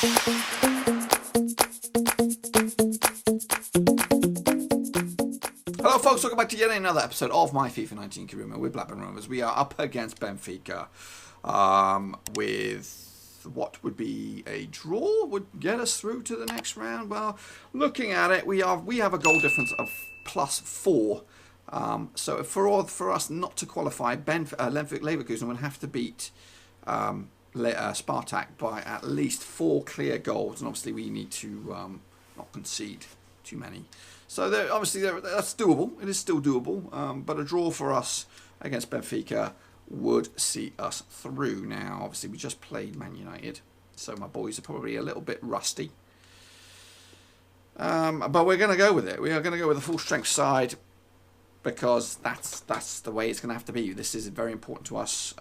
Hello folks, welcome back to yet another episode of my FIFA 19 career mode with Blackburn Rovers. We are up against Benfica with what would be a draw, would get us through to the next round. Well, looking at it, we have a goal difference of +4. So for us not to qualify, Leverkusen would have to beat Spartak by at least 4 clear goals, and obviously we need to not concede too many. So obviously that's doable. It is still doable, but a draw for us against Benfica would see us through. Now, obviously, we just played Man United, so my boys are probably a little bit rusty. But we're going to go with it. We are going to go with a full-strength side because that's the way it's going to have to be. This is very important to us,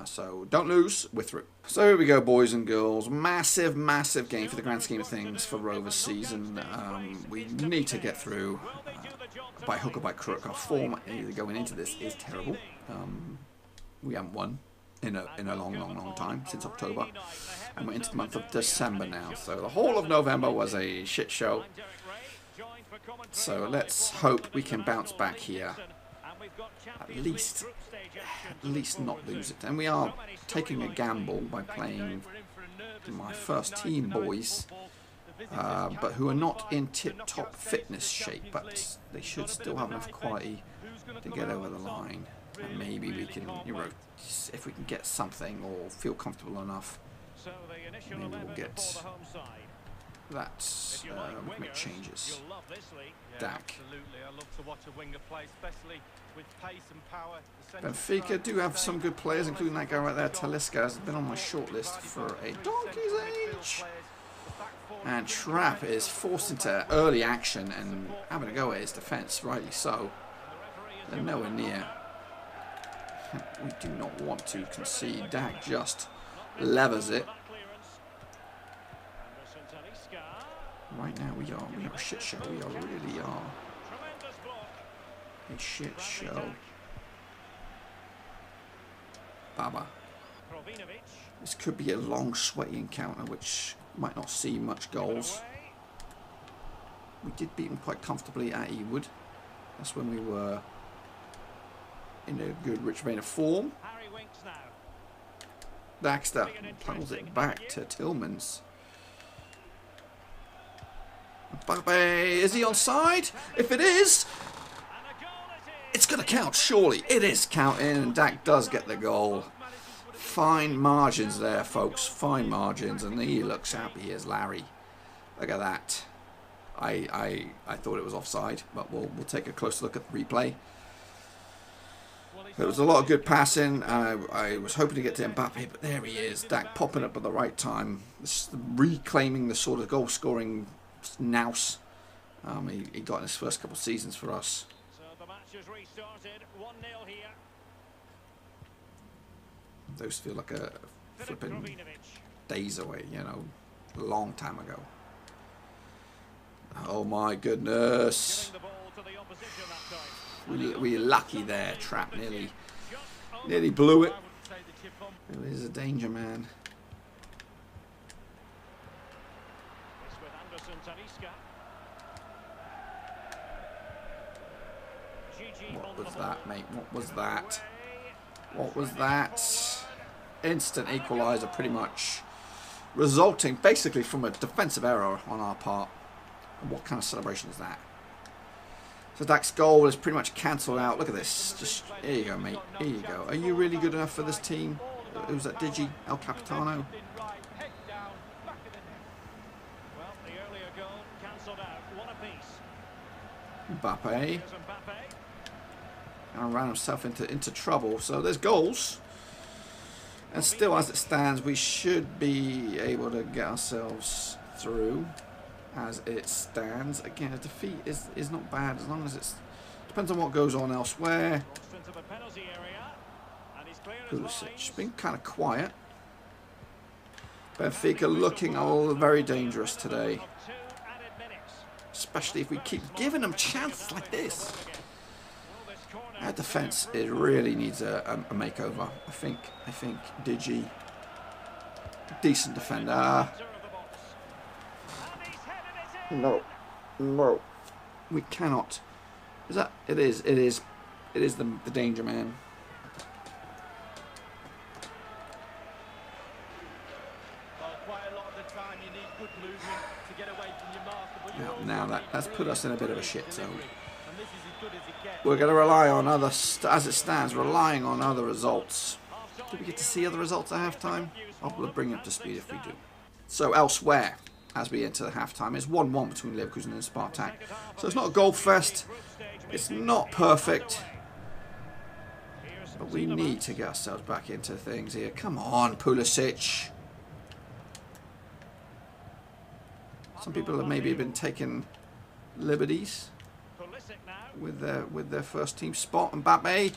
so don't lose. We're through. So here we go, boys and girls. Massive, massive game for the grand scheme of things for Rovers season. We need to get through by hook or by crook. Our form going into this is terrible. We haven't won in a long time, since October, and we're into the month of December now. So the whole of November was a shit show. So let's hope we can bounce back here. At least not lose it. And we are taking a gamble by playing my first team boys, but who are not in tip-top fitness shape, but they should still have enough quality to get over the line. And maybe we can, if we can get something or feel comfortable enough, maybe we'll get that. We can make changes. Dack. Benfica do have some good players, including that guy right there, Talisca, has been on my shortlist for a donkey's age. And Trapp is forced into early action and having a go at his defence, rightly so. They're nowhere near. We do not want to concede. Dack just levers it. Right now we are a shit show. We really are a shit show. Baba. This could be a long, sweaty encounter, which might not see much goals. We did beat them quite comfortably at Ewood. That's when we were in a good rich vein of form. Daxter pulls it back to Tillmans. Mowbray, is he onside? If it is, it's going to count, surely. It is counting, and Dack does get the goal. Fine margins there, folks. Fine margins, and he looks happy as Larry. Look at that. I thought it was offside, but we'll take a closer look at the replay. There was a lot of good passing. I was hoping to get to Mbappe, but there he is. Dack popping up at the right time. Reclaiming the sort of goal-scoring nous he got in his first couple of seasons for us. So the match has restarted. 1-0 here. Those feel like a flipping days away, a long time ago. Oh my goodness. We're lucky there. Trapp nearly blew it. It is a danger, man. What was that, mate? What was that? What was that? Instant equaliser, pretty much, resulting basically from a defensive error on our part. And what kind of celebration is that? So Dack's goal is pretty much cancelled out. Look at this. Just here you go, mate. Here you go. Are you really good enough for this team? Who's that? Digi? El Capitano? Mbappe. And ran himself into trouble. So there's goals. And still, as it stands, we should be able to get ourselves through. As it stands, again, a defeat is not bad, as long as it's depends on what goes on elsewhere. Pulisic been kind of quiet. Benfica looking all very dangerous today, especially if we keep giving them chances like this. Our defense, it really needs a makeover. I think Digi, decent defender. No. No. We cannot. Is that? It is. It is. It is the danger man. Now that's put us in a bit of a shit zone. We're going to rely on other, as it stands, relying on other results. Do we get to see other results at halftime? I'll bring you up to speed if we do. So elsewhere, as we enter the halftime, it's 1-1 between Leverkusen and Spartak. So it's not a goal fest. It's not perfect. But we need to get ourselves back into things here. Come on, Pulisic. Some people have maybe been taking liberties with their first team spot. Mbappe.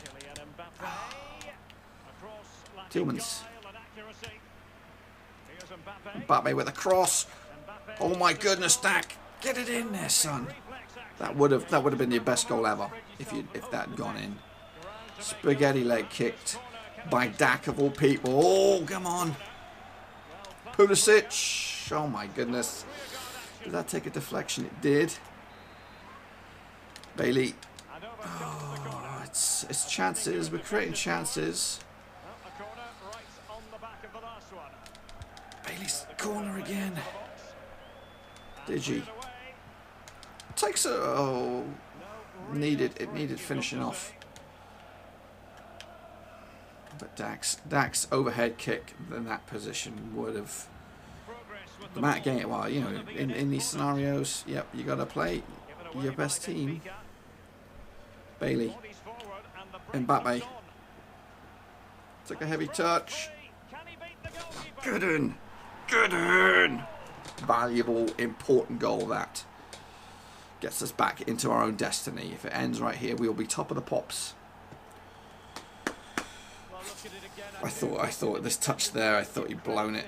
Tillmans. Mbappe with a cross. Oh my goodness, Dack. Get it in there, son. That would have been the best goal ever if that had gone in. Spaghetti leg kicked by Dack of all people. Oh, come on. Pulisic. Oh my goodness. Did that take a deflection? It did. Bailey. Oh, it's chances. We're creating chances. Bailey's corner again. Digi. Takes a... Oh. It needed finishing off. But Dack's overhead kick in that position would have... The Matt game, well, you know, in these scenarios, yep, you got to play your best team. Bailey. Mbappe. Took a heavy touch. Good in. Valuable, important goal that gets us back into our own destiny. If it ends right here, we'll be top of the pops. I thought this touch there, I thought he'd blown it.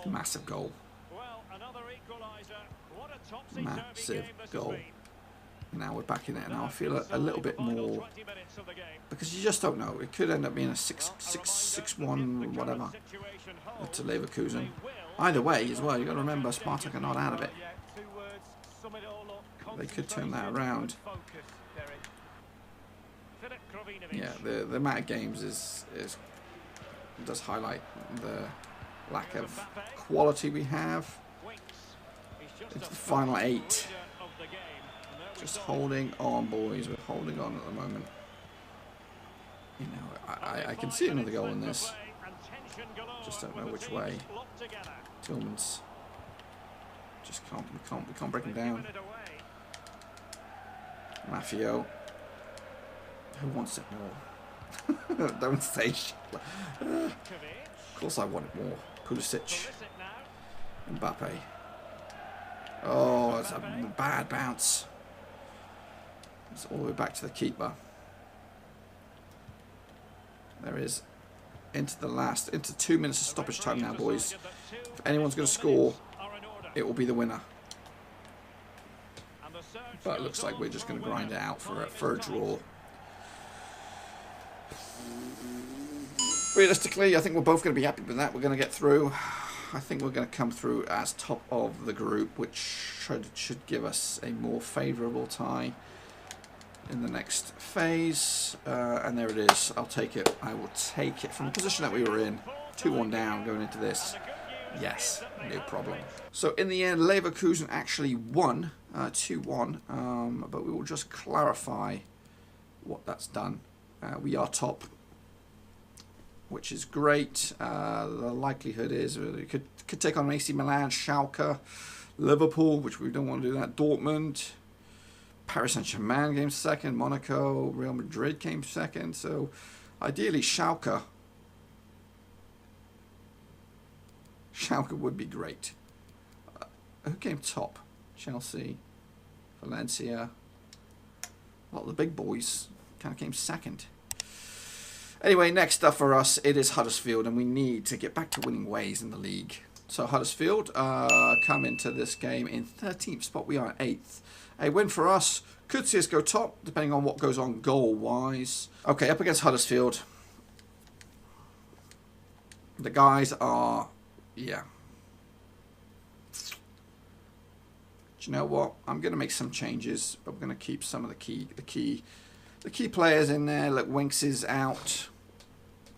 Massive goal. Massive goal. Now we're back in it. Now I feel a little bit more, because you just don't know. It could end up being a 6-1 whatever to Leverkusen. Either way, as well, you got to remember Spartak are not out of it. They could turn that around. Yeah, the amount of games does highlight the lack of quality we have. It's the final 8. Just holding on, boys. We're holding on at the moment. You know, I can see another goal in this. Just don't know which way. Tillmans. Just we can't break him down. Maffio. Who wants it more? Don't say shit. Of course I want it more. Pulisic. Mbappe. Oh, it's a bad bounce. It's all the way back to the keeper. There is into 2 minutes of stoppage time now, boys. If anyone's going to score, it will be the winner. But it looks like we're just going to grind it out for a draw. Realistically, I think we're both going to be happy with that. We're going to get through. I think we're going to come through as top of the group, which should give us a more favourable tie in the next phase. And there it is. I'll take it. I will take it from the position that we were in. 2-1 down going into this. Yes, no problem. So in the end, Leverkusen actually won 2-1. But we will just clarify what that's done. We are top, which is great. The likelihood is we could take on AC Milan, Schalke, Liverpool, which we don't want to do that, Dortmund, Paris Saint-Germain came second, Monaco, Real Madrid came second. So ideally Schalke would be great. Who came top? Chelsea, Valencia. Well, the big boys kind of came second. Anyway, next up for us, it is Huddersfield, and we need to get back to winning ways in the league. So Huddersfield come into this game in 13th spot. We are 8th. A win for us. Could see us go top, depending on what goes on goal-wise. Okay, up against Huddersfield. The guys are, yeah. Do you know what? I'm going to make some changes, but we're going to keep some of the key players in there. Look, Winks is out.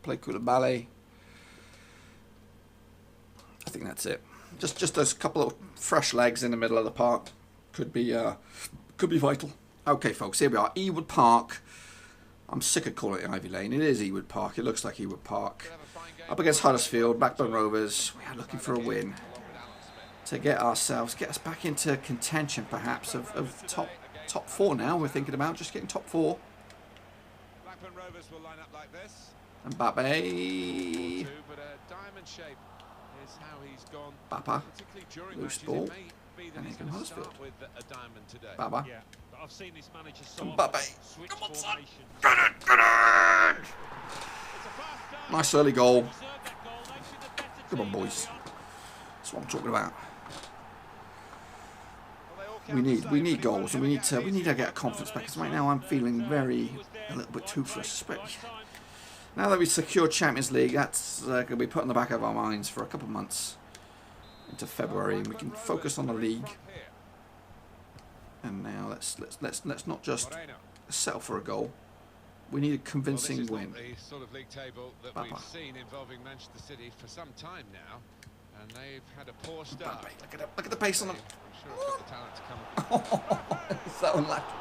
Play Koulibaly. I think that's it. Just those couple of fresh legs in the middle of the park could be vital. Okay, folks, here we are. Ewood Park. I'm sick of calling it Ivy Lane. It is Ewood Park. It looks like Ewood Park. Up against Huddersfield, Blackburn Rovers. We are looking for a win to get us back into contention, perhaps of top 4 now. We're thinking about just getting top 4. Blackburn Rovers will line up like this. Mbappe. Bapa. Loose ball. And here comes Huddersfield. Baba. Yeah, but I've seen this manager so Mbappe. switch Come on, son. formation. Get it! Nice early goal. Come on, boys. That's what I'm talking about. We need goals, and we need to get our confidence back. Because right now I'm feeling a little bit toothless. But now that we've secured Champions League, that's going to be put in the back of our minds for a couple of months into February, and we can focus on the league. And now let's not just settle for a goal. We need a convincing win. The sort of league table that we've seen involving Manchester City for some time now, and they've had a poor start. Look at the pace on them. I'm sure it's got the talent to come. So unlucky.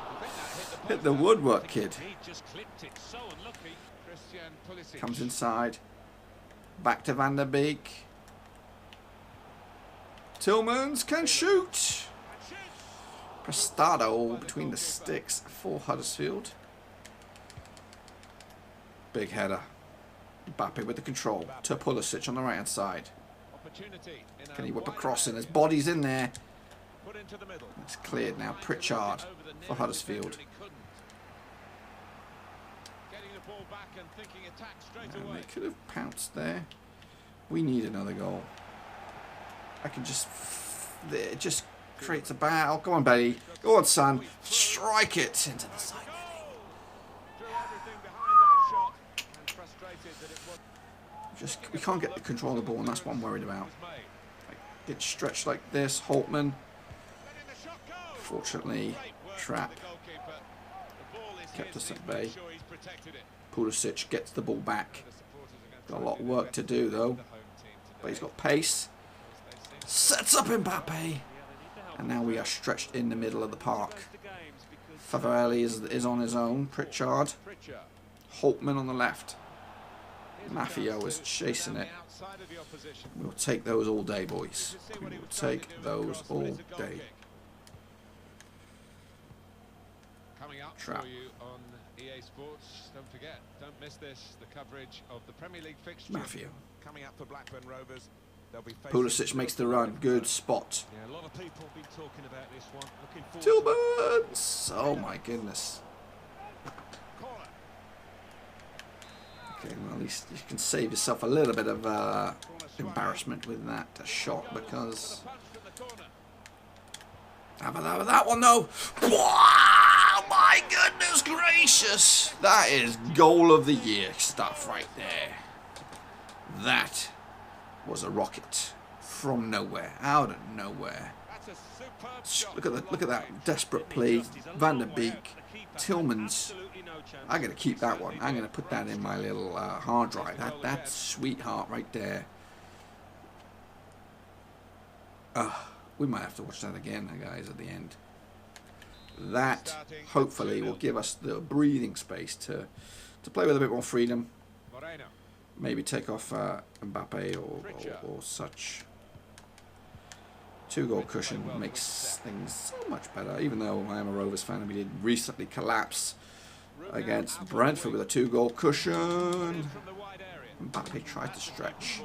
Hit the woodwork, kid. He just clipped it, so unlucky. Christian Pulisic Comes inside. Back to Van der Beek. Tillmans can shoot. Prestado between the sticks for Huddersfield. Big header. Mbappe with the control to Pulisic on the right hand side. Can he whip a cross in? His body's in there. It's cleared now. Pritchard for Huddersfield. And they could have pounced there. We need another goal. I can just... It just creates a battle. Go on, Betty. Go on, son. Strike it into the side. We can't get the control of the ball, and that's what I'm worried about. Get stretched like this. Holtman. Fortunately, trap. Kept us at bay. Pulisic gets the ball back. Got a lot of work to do, though. But he's got pace. Sets up Mbappe. And now we are stretched in the middle of the park. Favarelli is on his own. Pritchard. Holtman on the left. Maffio is chasing it. We'll take those all day, boys. We will take those all day. coming up Trap. for you on EA Sports. Don't forget, don't miss this, the coverage of the Premier League fixture. Maffio. Coming up for Blackburn Rovers. Pulisic makes the run. Good spot. Yeah, a lot of people have been talking about this one. Looking forward Tillmans! Oh my goodness. Okay, well at least you can save yourself a little bit of embarrassment with that shot, because... How about that one though? Wow, my goodness gracious! That is goal of the year stuff right there. That was a rocket from nowhere, out of nowhere. Look at that desperate play. Van der Beek, Tillmans. I'm gonna keep that one. I'm gonna put that in my little hard drive. That's sweetheart right there. We might have to watch that again, guys, at the end. That hopefully will give us the breathing space to play with a bit more freedom. Maybe take off Mbappe or such. 2-goal cushion makes things so much better. Even though I am a Rovers fan and we did recently collapse against Brentford with a 2-goal cushion. Mbappe tried to stretch.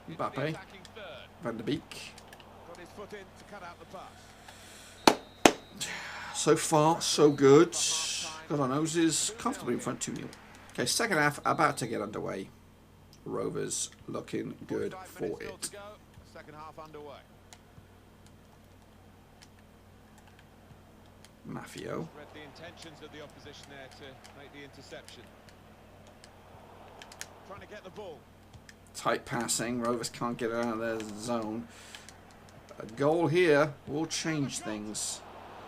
Mbappe, Van der Beek. So far, so good. Got our noses comfortably in front, 2-0. Okay, second half about to get underway. Rovers looking good for it. Maffio. Read the intentions of the opposition there to make the interception. Trying to get the ball. Tight passing. Rovers can't get out of their zone. A goal here will change things.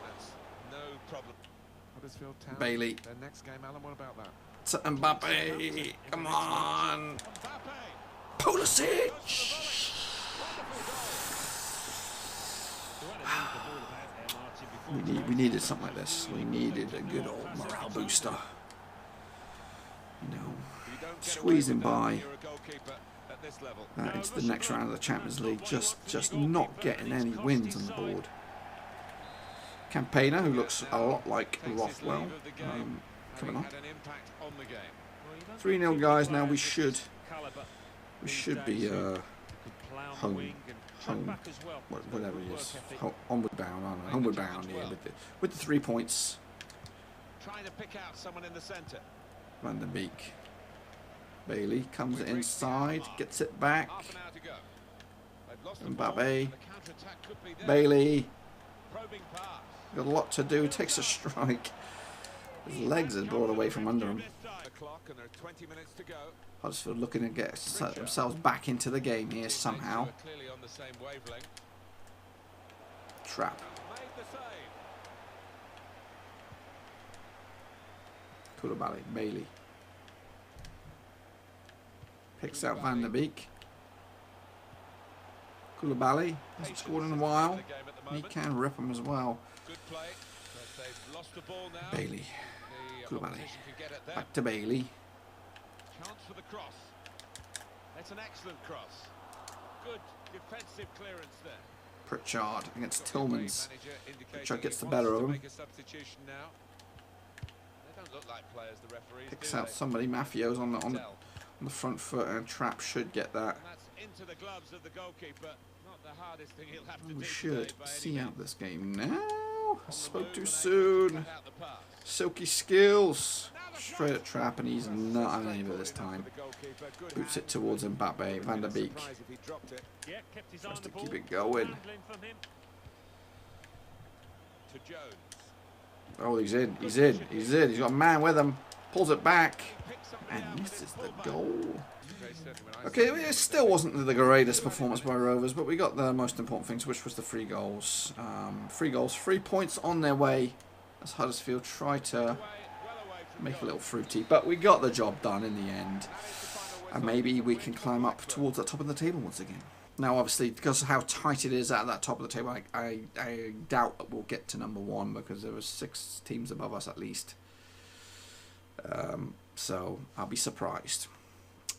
That's no problem. Huddersfield Town. Bailey. Their next game, Alan, what about that? To Mbappe. Come on. Pulisic. We needed something like this. We needed a good old morale booster. You know, squeezing by into the next round of the Champions League, just not getting any wins on the board. Campaigner, who looks a lot like Rothwell, coming on. 3-0 guys. Now we should be home, whatever it is, onward bound, aren't we? Homeward bound here with the 3 points. Trying to pick out someone in the centre. Van der Beek. Bailey comes inside, gets it back. Mbappe. Bailey. Got a lot to do. Takes a strike. His legs are brought away from under him. Huddersfield looking to get themselves back into the game here somehow. Trap. Koulibaly. Bailey. Picks out Van der Beek. Koulibaly hasn't scored in a while. He can rip him as well. Bailey. Koulibaly. Back to Bailey. Chance for the cross. That's an excellent cross. Good defensive clearance there. Pritchard against Tillmans. Pritchard gets the better of him. Picks out somebody. Maffio's on the front foot, and Trap should get that. We should see out this game now. I spoke too soon. Silky skills. Straight at Trap, and he's not having any of it this time. Boots it towards Mbappe. Van der Beek tries to keep it going. Oh, he's in. He's in. He's in. He's got a man with him. Pulls it back. And misses the goal. Okay, it still wasn't the greatest performance by Rovers, but we got the most important things, which was the 3 goals. 3 goals, 3 points on their way as Huddersfield try to make a little fruity. But we got the job done in the end. And maybe we can climb up towards the top of the table once again. Now, obviously, because of how tight it is at that top of the table, I doubt that we'll get to number 1 because there were 6 teams above us at least. So I'll be surprised.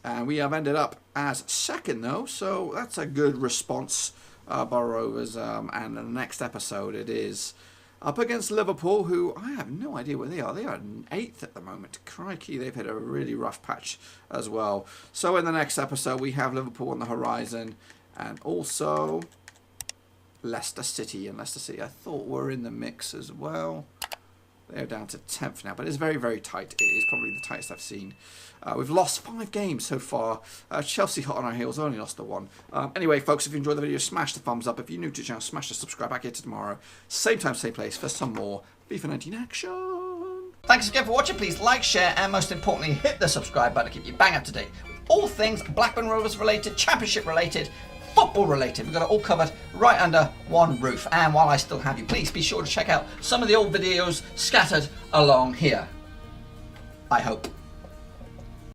And we have ended up as 2nd though, so that's a good response by Rovers. And in the next episode it is up against Liverpool, who I have no idea where they are. They are 8th at the moment. Crikey, they've had a really rough patch as well. So in the next episode we have Liverpool on the horizon, and also Leicester City. And Leicester City I thought were in the mix as well. They're down to 10th now, but it's very, very tight. It is probably the tightest I've seen. We've lost 5 games so far. Chelsea hot on our heels, only lost the 1. Anyway, folks, if you enjoyed the video, smash the thumbs up. If you're new to the channel, smash the subscribe. Back here tomorrow. Same time, same place for some more FIFA 19 action. Thanks again for watching. Please like, share, and most importantly, hit the subscribe button to keep you bang up to date with all things Blackburn Rovers related, Championship related, football related. We've got it all covered right under one roof. And while I still have you, please be sure to check out some of the old videos scattered along here. I hope.